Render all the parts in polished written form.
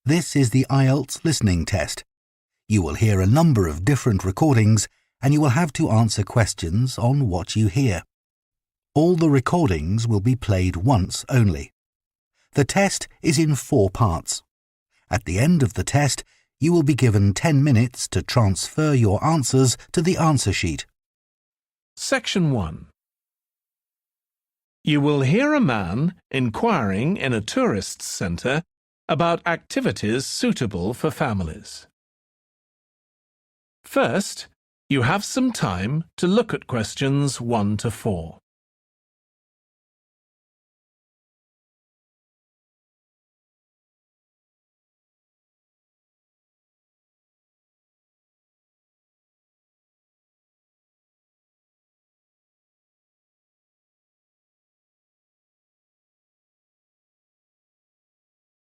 This is the IELTS Listening Test. You will hear a number of different recordings and you will have to answer questions on what you hear. All the recordings will be played once only. The test is in 4 parts. At the end of the test, you will be given 10 minutes to transfer your answers to the answer sheet. Section 1. You will hear a man inquiring in a tourist centre about activities suitable for families. First, you have some time to look at questions 1 to 4.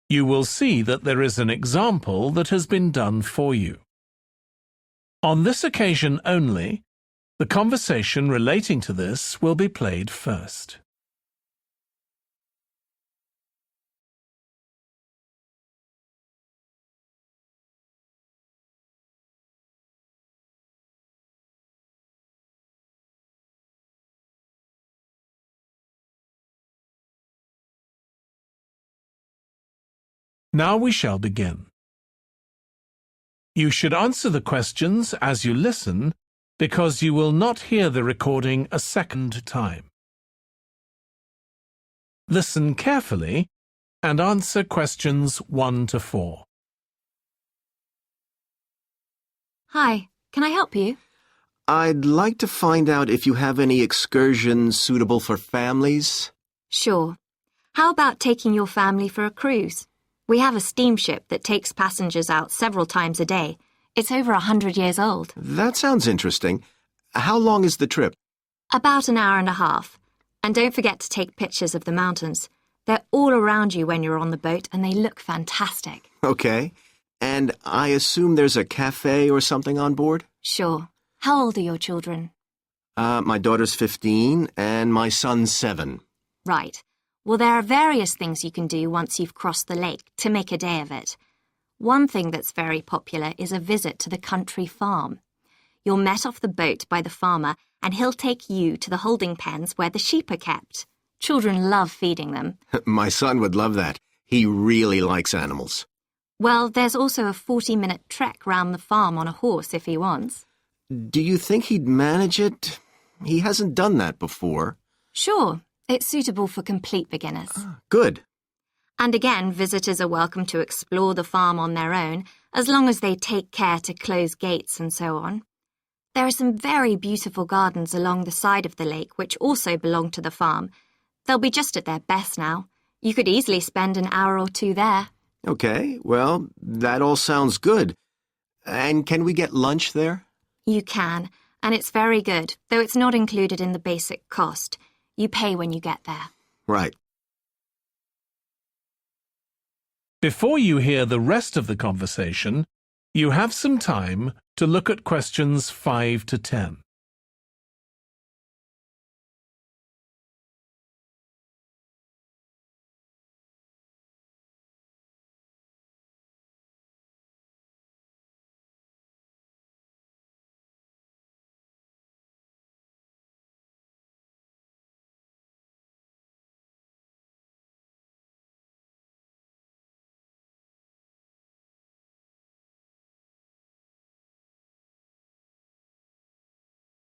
You will see that there is an example that has been done for you. On this occasion only, the conversation relating to this will be played first. Now we shall begin. You should answer the questions as you listen because you will not hear the recording a second time. Listen carefully and answer questions 1 to 4. Hi, can I help you? I'd like to find out if you have any excursions suitable for families. Sure. How about taking your family for a cruise? We have a steamship that takes passengers out several times a day. It's over 100 years old. That sounds interesting. How long is the trip? About an hour and a half. And don't forget to take pictures of the mountains. They're all around you when you're on the boat and they look fantastic. Okay. And I assume there's a cafe or something on board? Sure. How old are your children? My daughter's 15 and my son's 7. Right. Well, there are various things you can do once you've crossed the lake to make a day of it. One thing that's very popular is a visit to the country farm. You're met off the boat by the farmer and he'll take you to the holding pens where the sheep are kept. Children love feeding them. My son would love that. He really likes animals. Well, there's also a 40-minute trek round the farm on a horse if he wants. Do you think he'd manage it? He hasn't done that before. Sure. It's suitable for complete beginners. Good. And again, visitors are welcome to explore the farm on their own, as long as they take care to close gates and so on. There are some very beautiful gardens along the side of the lake which also belong to the farm. They'll be just at their best now. You could easily spend an hour or 2 there. Okay, well, that all sounds good. And can we get lunch there? You can, and it's very good, though it's not included in the basic cost. You pay when you get there. Right. Before you hear the rest of the conversation, you have some time to look at questions 5 to 10.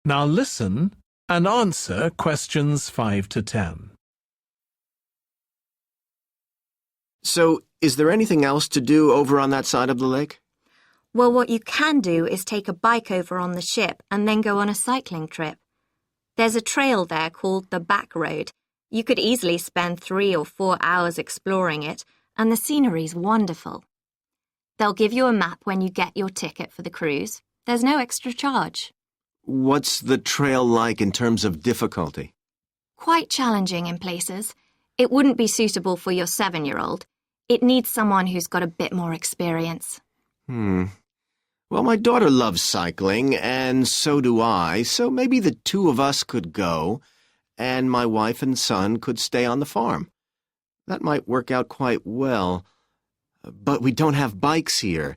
Now listen and answer questions 5 to 10. So, is there anything else to do over on that side of the lake? Well, what you can do is take a bike over on the ship and then go on a cycling trip. There's a trail there called the Back Road. You could easily spend 3 or 4 hours exploring it, and the scenery's wonderful. They'll give you a map when you get your ticket for the cruise. There's no extra charge. What's the trail like in terms of difficulty? Quite challenging in places. It wouldn't be suitable for your 7-year-old. It needs someone who's got a bit more experience. Well, my daughter loves cycling, and so do I, so maybe the 2 of us could go, and my wife and son could stay on the farm. That might work out quite well. But we don't have bikes here.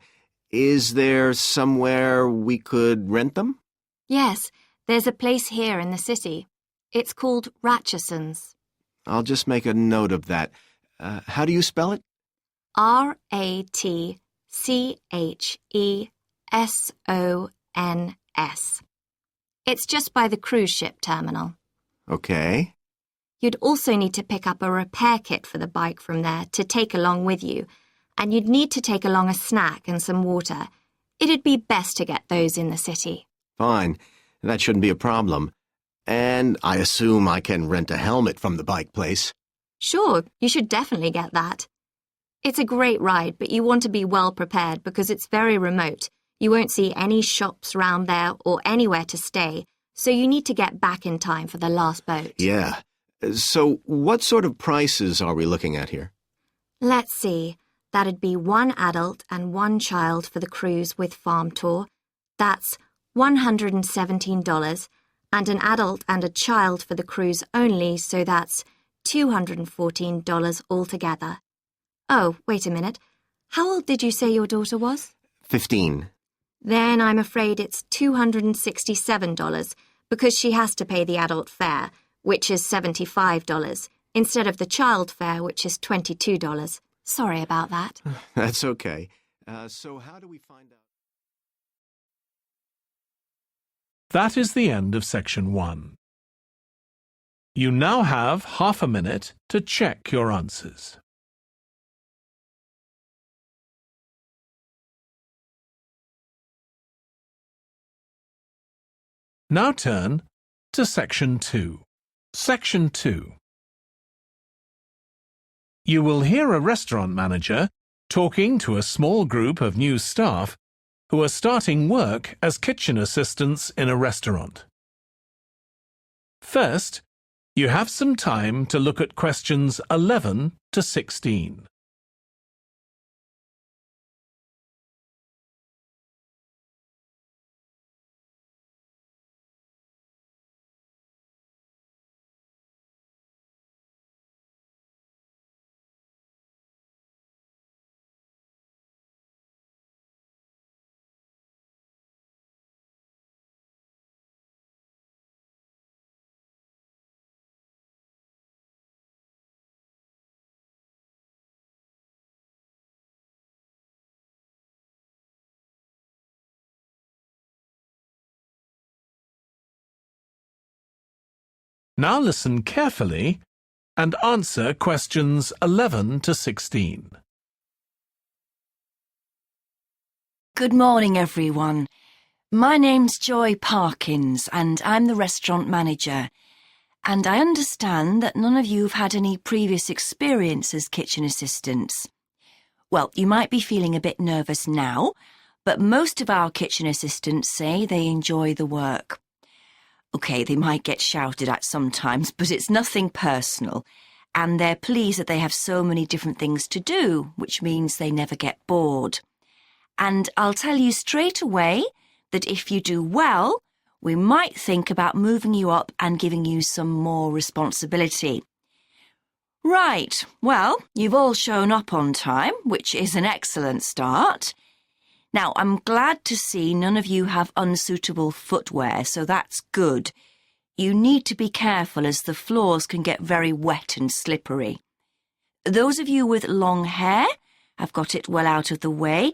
Is there somewhere we could rent them? Yes, there's a place here in the city. It's called Ratcheson's. I'll just make a note of that. How do you spell it? Ratchesons. It's just by the cruise ship terminal. Okay. You'd also need to pick up a repair kit for the bike from there to take along with you, and you'd need to take along a snack and some water. It'd be best to get those in the city. Fine. That shouldn't be a problem. And I assume I can rent a helmet from the bike place. Sure, you should definitely get that. It's a great ride, but you want to be well prepared because it's very remote. You won't see any shops round there or anywhere to stay, so you need to get back in time for the last boat. Yeah. So what sort of prices are we looking at here? Let's see. That'd be 1 adult and 1 child for the cruise with farm tour. That's $117, and an adult and a child for the cruise only, so that's $214 altogether. Oh, wait a minute. How old did you say your daughter was? 15. Then I'm afraid it's $267 because she has to pay the adult fare, which is $75, instead of the child fare, which is $22. Sorry about that. That's okay. So how do we find out? That is the end of section 1. You now have half a minute to check your answers. Now turn to section 2. Section 2. You will hear a restaurant manager talking to a small group of new staff who are starting work as kitchen assistants in a restaurant. First, you have some time to look at questions 11 to 16. Now listen carefully and answer questions 11 to 16. Good morning, everyone. My name's Joy Parkins, and I'm the restaurant manager. And I understand that none of you have had any previous experience as kitchen assistants. Well, you might be feeling a bit nervous now, but most of our kitchen assistants say they enjoy the work. OK, they might get shouted at sometimes, but it's nothing personal, and they're pleased that they have so many different things to do, which means they never get bored. And I'll tell you straight away that if you do well, we might think about moving you up and giving you some more responsibility. Right, well, you've all shown up on time, which is an excellent start. Now, I'm glad to see none of you have unsuitable footwear, so that's good. You need to be careful as the floors can get very wet and slippery. Those of you with long hair have got it well out of the way,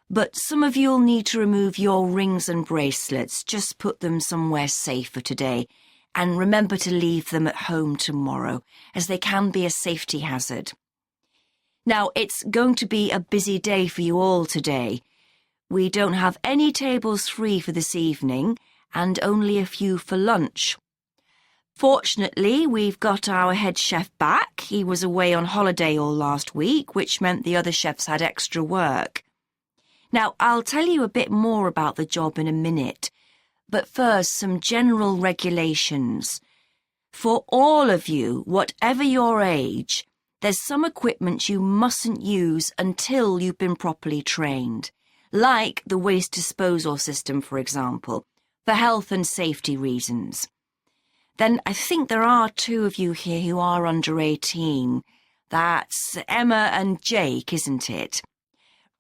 but some of you'll need to remove your rings and bracelets. Just put them somewhere safer today, and remember to leave them at home tomorrow, as they can be a safety hazard. Now, it's going to be a busy day for you all today. We don't have any tables free for this evening, and only a few for lunch. Fortunately, we've got our head chef back. He was away on holiday all last week, which meant the other chefs had extra work. Now, I'll tell you a bit more about the job in a minute, but first, some general regulations. For all of you, whatever your age, there's some equipment you mustn't use until you've been properly trained, like the waste disposal system, for example, for health and safety reasons. Then I think there are 2 of you here who are under 18. That's Emma and Jake, isn't it?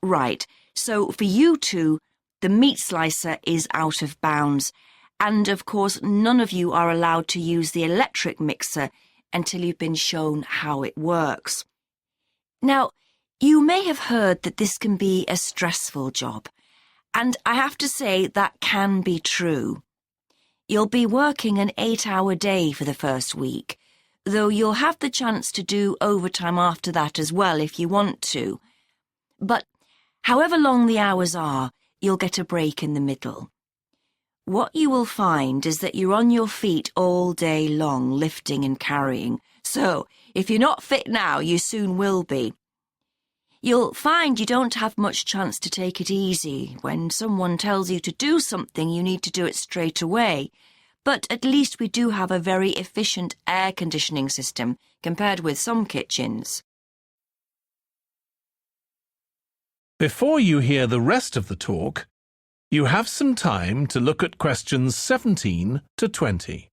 Right, so for you two, the meat slicer is out of bounds, and of course none of you are allowed to use the electric mixer until you've been shown how it works. Now, you may have heard that this can be a stressful job, and I have to say that can be true. You'll be working an 8-hour day for the first week, though you'll have the chance to do overtime after that as well if you want to. But however long the hours are, you'll get a break in the middle. What you will find is that you're on your feet all day long, lifting and carrying, so if you're not fit now, you soon will be. You'll find you don't have much chance to take it easy. When someone tells you to do something, you need to do it straight away. But at least we do have a very efficient air conditioning system compared with some kitchens. Before you hear the rest of the talk, you have some time to look at questions 17 to 20.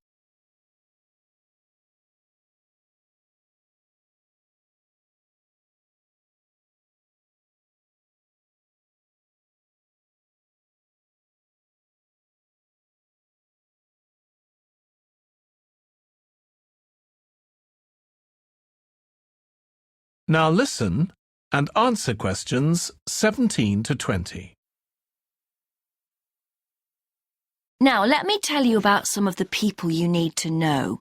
Now listen and answer questions 17 to 20. Now, let me tell you about some of the people you need to know.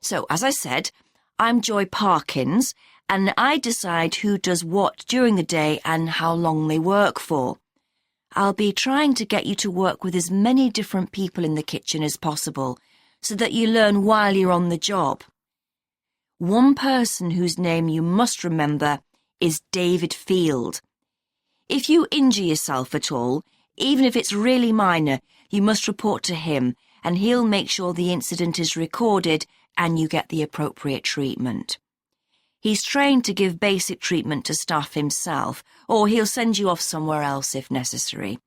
So, as I said, I'm Joy Parkins, and I decide who does what during the day and how long they work for. I'll be trying to get you to work with as many different people in the kitchen as possible, so that you learn while you're on the job. One person whose name you must remember is David Field. If you injure yourself at all, even if it's really minor, you must report to him, and he'll make sure the incident is recorded and you get the appropriate treatment. He's trained to give basic treatment to staff himself, or he'll send you off somewhere else if necessary.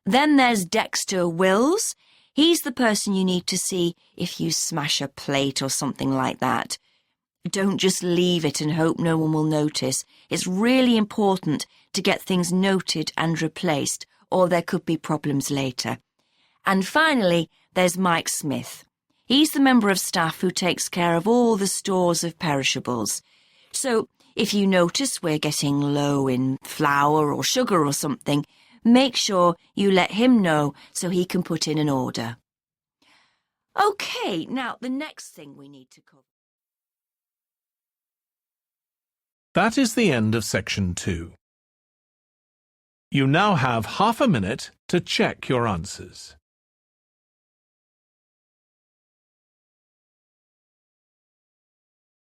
Then there's Dexter Wills. He's the person you need to see if you smash a plate or something like that. Don't just leave it and hope no one will notice. It's really important to get things noted and replaced, or there could be problems later. And finally, there's Mike Smith. He's the member of staff who takes care of all the stores of perishables. So, if you notice we're getting low in flour or sugar or something, make sure you let him know so he can put in an order. OK, now the next thing we need to cover. That is the end of section 2. You now have half a minute to check your answers.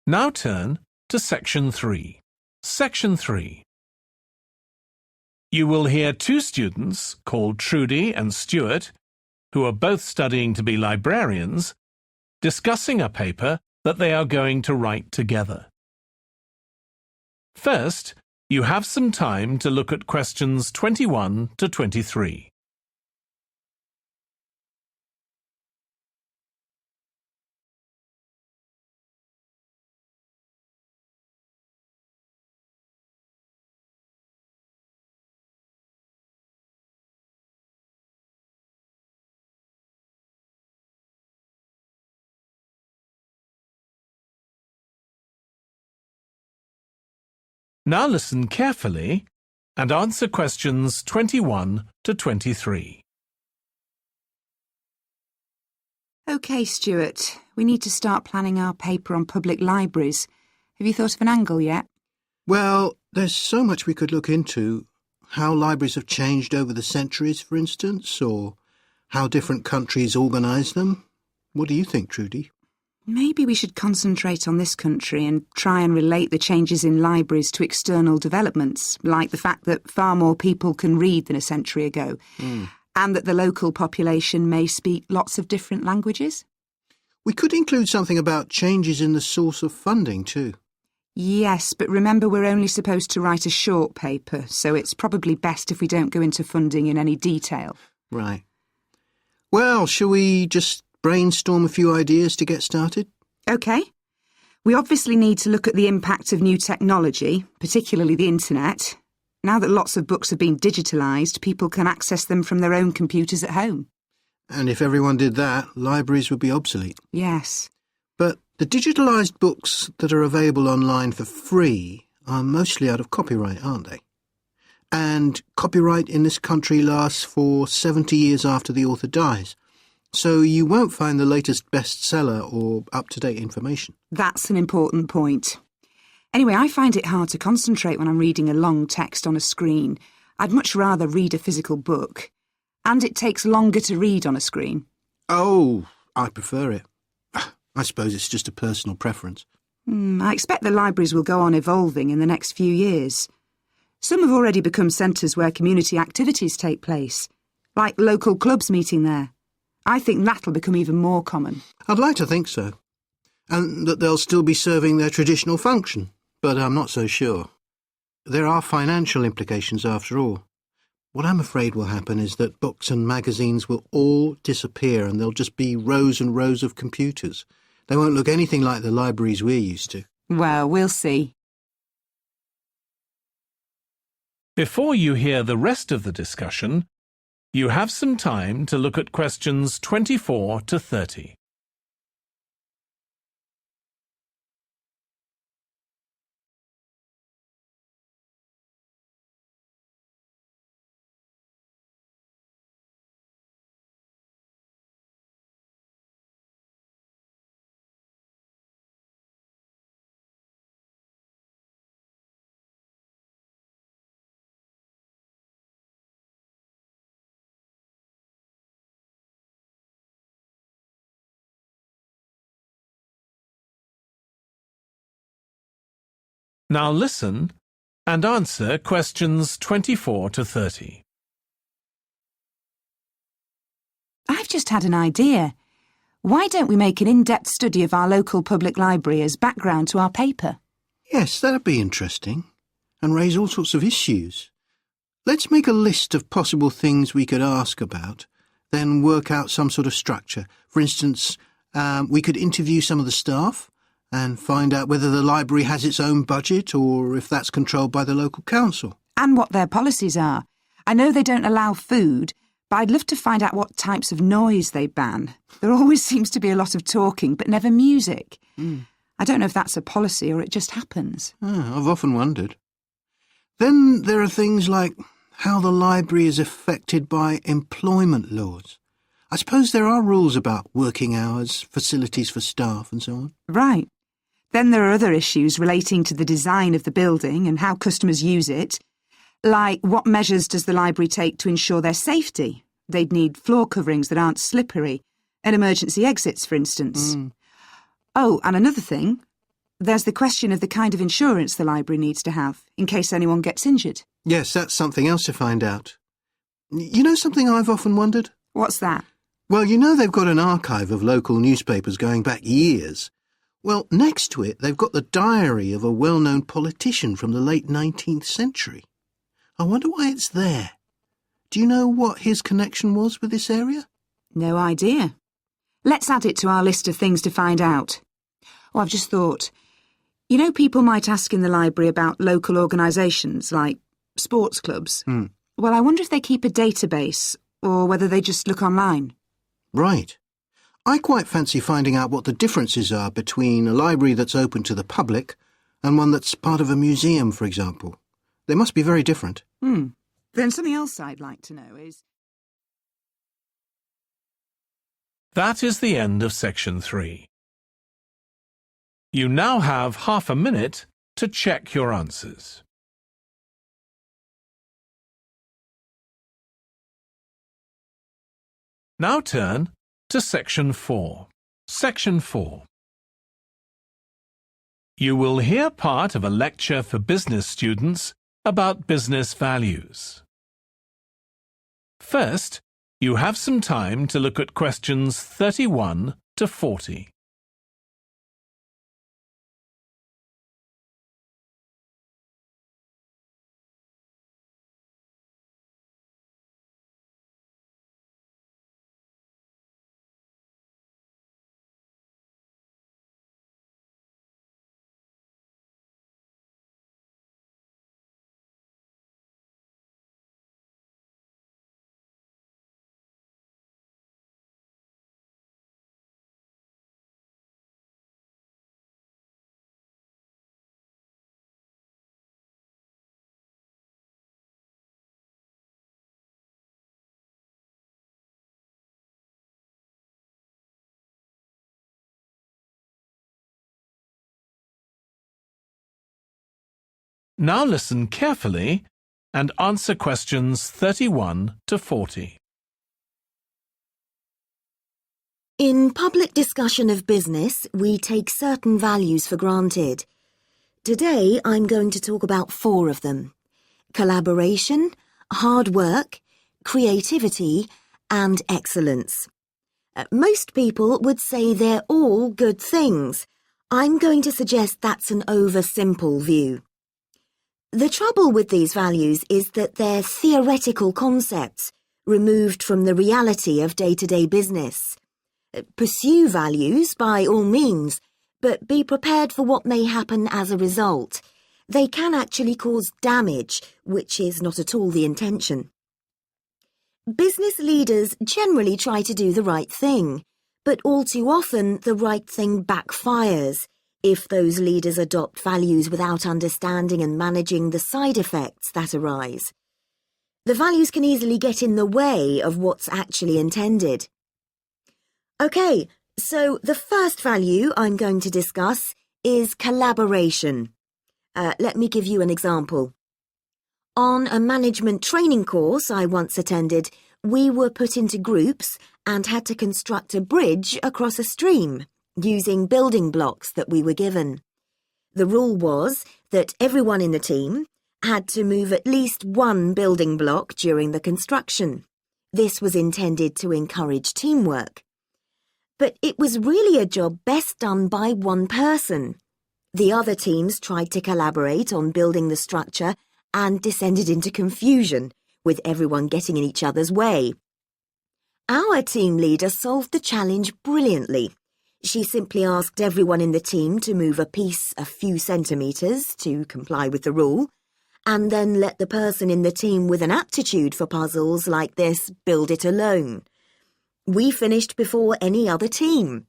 Now turn to section 3. Section 3. You will hear two students called Trudy and Stuart, who are both studying to be librarians, discussing a paper that they are going to write together. First, you have some time to look at questions 21 to 23. Now listen carefully and answer questions 21 to 23. OK, Stuart, we need to start planning our paper on public libraries. Have you thought of an angle yet? Well, there's so much we could look into. How libraries have changed over the centuries, for instance, or how different countries organise them. What do you think, Trudy? Maybe we should concentrate on this country and try and relate the changes in libraries to external developments, like the fact that far more people can read than a century ago, and that the local population may speak lots of different languages. We could include something about changes in the source of funding too. Yes, but remember we're only supposed to write a short paper, so it's probably best if we don't go into funding in any detail. Right. Well, shall we just brainstorm a few ideas to get started? OK. We obviously need to look at the impact of new technology, particularly the internet. Now that lots of books have been digitalised, people can access them from their own computers at home. And if everyone did that, libraries would be obsolete. Yes. But the digitalised books that are available online for free are mostly out of copyright, aren't they? And copyright in this country lasts for 70 years after the author dies. So you won't find the latest bestseller or up-to-date information. That's an important point. Anyway, I find it hard to concentrate when I'm reading a long text on a screen. I'd much rather read a physical book. And it takes longer to read on a screen. Oh, I prefer it. I suppose it's just a personal preference. I expect the libraries will go on evolving in the next few years. Some have already become centres where community activities take place, like local clubs meeting there. I think that'll become even more common. I'd like to think so. And that they'll still be serving their traditional function, but I'm not so sure. There are financial implications after all. What I'm afraid will happen is that books and magazines will all disappear and there'll just be rows and rows of computers. They won't look anything like the libraries we're used to. Well, we'll see. Before you hear the rest of the discussion, you have some time to look at questions 24 to 30. Now listen and answer questions 24 to 30. I've just had an idea. Why don't we make an in-depth study of our local public library as background to our paper? Yes, that'd be interesting. And raise all sorts of issues. Let's make a list of possible things we could ask about, then work out some sort of structure. For instance, we could interview some of the staff and find out whether the library has its own budget or if that's controlled by the local council. And what their policies are. I know they don't allow food, but I'd love to find out what types of noise they ban. There always seems to be a lot of talking, but never music. I don't know if that's a policy or it just happens. I've often wondered. Then there are things like how the library is affected by employment laws. I suppose there are rules about working hours, facilities for staff and so on. Right. Then there are other issues relating to the design of the building and how customers use it. Like, what measures does the library take to ensure their safety? They'd need floor coverings that aren't slippery, and emergency exits, for instance. Oh, and another thing, there's the question of the kind of insurance the library needs to have, in case anyone gets injured. Yes, that's something else to find out. You know something I've often wondered? What's that? Well, you know they've got an archive of local newspapers going back years. Well, next to it, they've got the diary of a well-known politician from the late 19th century. I wonder why it's there. Do you know what his connection was with this area? No idea. Let's add it to our list of things to find out. Oh, I've just thought. You know, people might ask in the library about local organisations, like sports clubs. Well, I wonder if they keep a database, or whether they just look online. Right. I quite fancy finding out what the differences are between a library that's open to the public and one that's part of a museum, for example. They must be very different. Then something else I'd like to know is... That is the end of section 3. You now have half a minute to check your answers. Now turn to section 4. Section 4. You will hear part of a lecture for business students about business values. First, you have some time to look at questions 31 to 40. Now listen carefully and answer questions 31 to 40. In public discussion of business, we take certain values for granted. Today, I'm going to talk about 4 of them: collaboration, hard work, creativity, and excellence. Most people would say they're all good things. I'm going to suggest that's an oversimple view. The trouble with these values is that they're theoretical concepts, removed from the reality of day-to-day business. Pursue values by all means, but be prepared for what may happen as a result. They can actually cause damage, which is not at all the intention. Business leaders generally try to do the right thing, but all too often the right thing backfires if those leaders adopt values without understanding and managing the side effects that arise. The values can easily get in the way of what's actually intended. Okay, so the first value I'm going to discuss is collaboration. Let me give you an example. On a management training course I once attended, we were put into groups and had to construct a bridge across a stream using building blocks that we were given. The rule was that everyone in the team had to move at least one building block during the construction. This was intended to encourage teamwork. But it was really a job best done by one person. The other teams tried to collaborate on building the structure and descended into confusion, with everyone getting in each other's way. Our team leader solved the challenge brilliantly. She simply asked everyone in the team to move a piece a few centimetres to comply with the rule, and then let the person in the team with an aptitude for puzzles like this build it alone. We finished before any other team.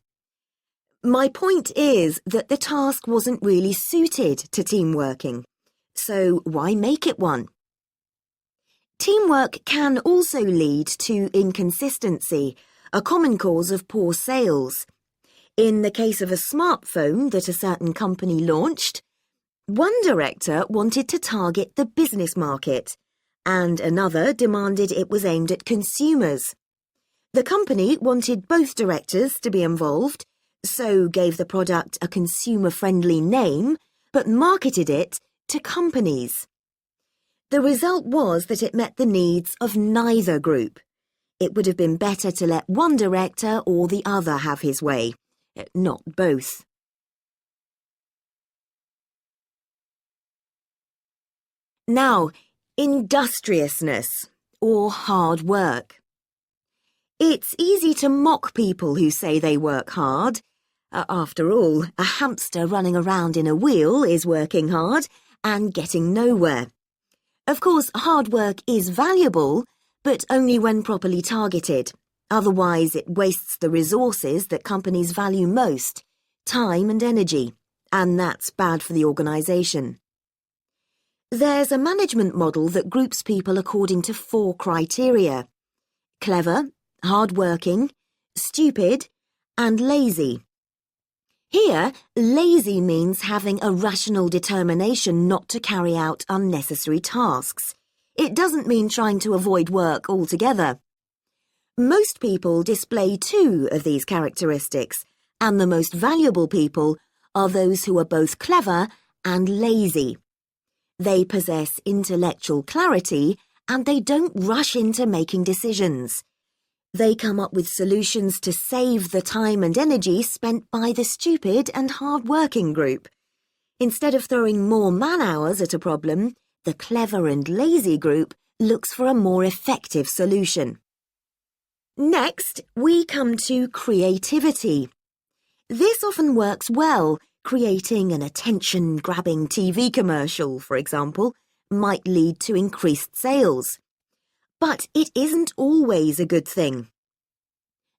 My point is that the task wasn't really suited to team working, so why make it one? Teamwork can also lead to inconsistency, a common cause of poor sales. In the case of a smartphone that a certain company launched, one director wanted to target the business market, and another demanded it was aimed at consumers. The company wanted both directors to be involved, so gave the product a consumer-friendly name, but marketed it to companies. The result was that it met the needs of neither group. It would have been better to let one director or the other have his way, not both. Now, industriousness, or hard work. It's easy to mock people who say they work hard. After all, a hamster running around in a wheel is working hard and getting nowhere. Of course, hard work is valuable, but only when properly targeted. Otherwise, it wastes the resources that companies value most, time and energy, and that's bad for the organisation. There's a management model that groups people according to 4 criteria: clever, hard-working, stupid, and lazy. Here, lazy means having a rational determination not to carry out unnecessary tasks. It doesn't mean trying to avoid work altogether. Most people display 2 of these characteristics, and the most valuable people are those who are both clever and lazy. They possess intellectual clarity, and they don't rush into making decisions. They come up with solutions to save the time and energy spent by the stupid and hard-working group. Instead of throwing more man-hours at a problem, the clever and lazy group looks for a more effective solution. Next, we come to creativity. This often works well. Creating an attention-grabbing TV commercial, for example, might lead to increased sales. But it isn't always a good thing.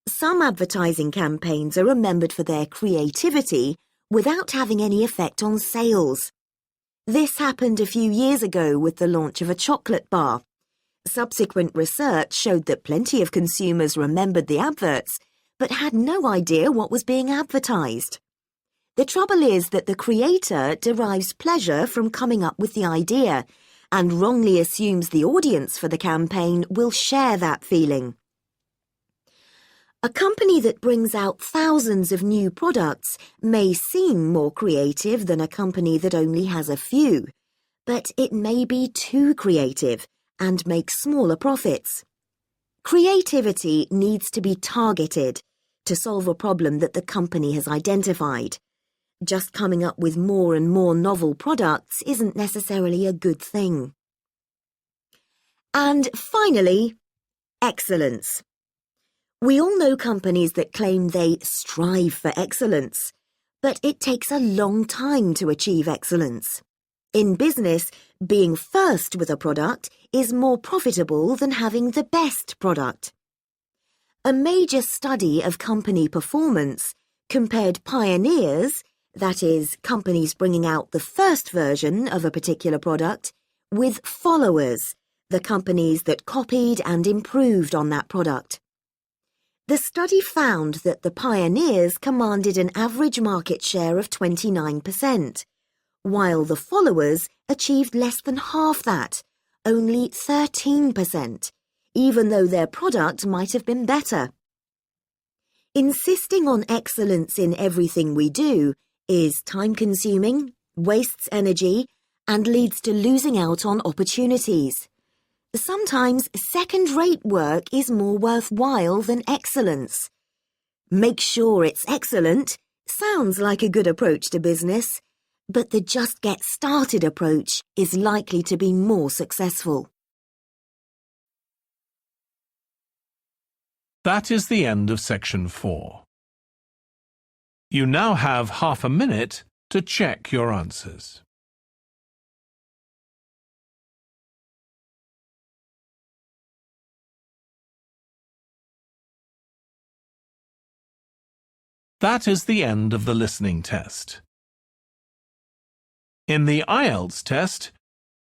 Some advertising campaigns are remembered for their creativity without having any effect on sales. This happened a few years ago with the launch of a chocolate bar. Subsequent research showed that plenty of consumers remembered the adverts, but had no idea what was being advertised. The trouble is that the creator derives pleasure from coming up with the idea and wrongly assumes the audience for the campaign will share that feeling. A company that brings out thousands of new products may seem more creative than a company that only has a few, but it may be too creative and make smaller profits. Creativity needs to be targeted to solve a problem that the company has identified. Just coming up with more and more novel products isn't necessarily a good thing. And finally, excellence. We all know companies that claim they strive for excellence, but it takes a long time to achieve excellence. In business, being first with a product is more profitable than having the best product. A major study of company performance compared pioneers, that is, companies bringing out the first version of a particular product, with followers, the companies that copied and improved on that product. The study found that the pioneers commanded an average market share of 29%, while the followers achieved less than half that, only 13%, even though their product might have been better. Insisting on excellence in everything we do is time-consuming, wastes energy, and leads to losing out on opportunities. Sometimes second-rate work is more worthwhile than excellence. Make sure it's excellent sounds like a good approach to business, but the just get started approach is likely to be more successful. That is the end of section 4. You now have half a minute to check your answers. That is the end of the listening test. In the IELTS test,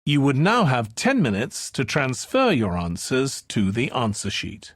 you would now have 10 minutes to transfer your answers to the answer sheet.